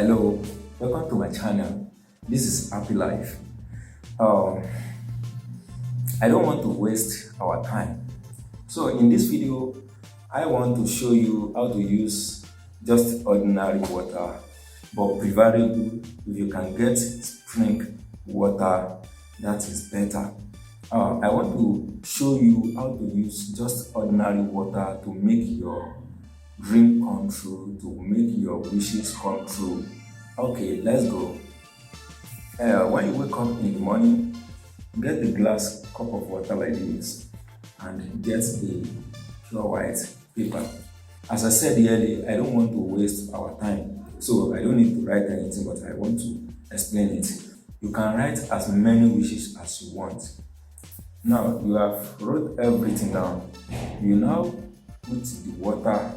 Hello, welcome to my channel. This is Happy Life. Um, I don't want to waste our time. So in this video, I want to show you how to use just ordinary water, but preferably if you can get spring water, that is better. I want to show you how to use just ordinary water to make your dream come true, to make your wishes come true. Okay, let's go. When you wake up in the morning, get a glass cup of water like this and get a pure white paper. As I said earlier, I don't want to waste our time, so I don't need to write anything, but I want to explain it. You can write as many wishes as you want. Now you have wrote everything down. You now put the water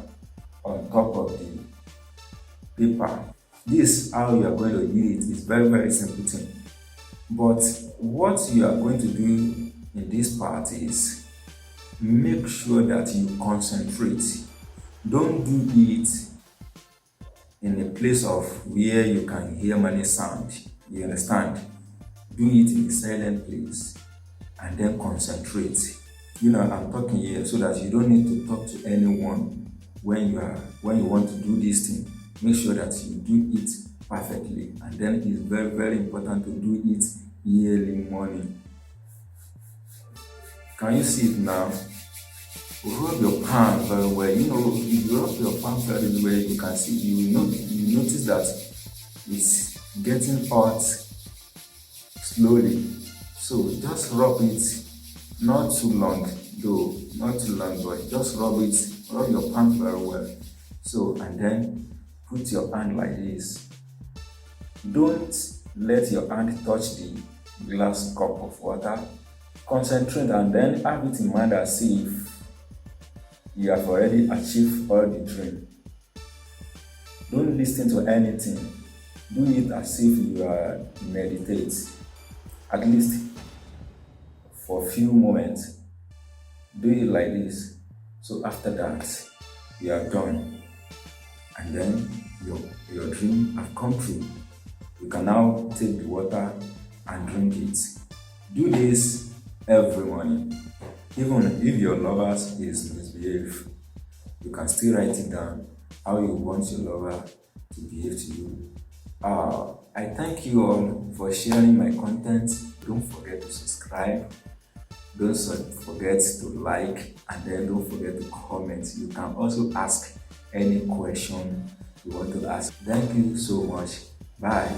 on top of the paper. This how you are going to do it is very simple thing. But what you are going to do in this part is make sure that you concentrate. Don't do it in a place of where you can hear many sound. You understand? Do it in a silent place and then concentrate. I'm talking here so that you don't need to talk to anyone when you want to do this thing. Make sure that you do it perfectly, and then it's very important to do it early morning. Can you see it now? Rub your palm very well. If you rub your palm very well, you can see, you notice that it's getting hot slowly. So just rub it, not too long though, not too long, but just rub your palm very well. So, and then put your hand like this. Don't let your hand touch the glass cup of water. Concentrate and then have it in mind as if you have already achieved all the dream. Don't listen to anything. Do it as if you are meditate, at least for a few moments. Do it like this. So after that, you are done, and then your dream have come true. You can now take the water and drink it. Do this every morning. Even if your lover is misbehave, you can still write it down how you want your lover to behave to you. I thank you all for sharing my content. Don't forget to subscribe. Don't forget to like, and then don't forget to comment. You can also ask any question you want to ask. Thank you so much. Bye.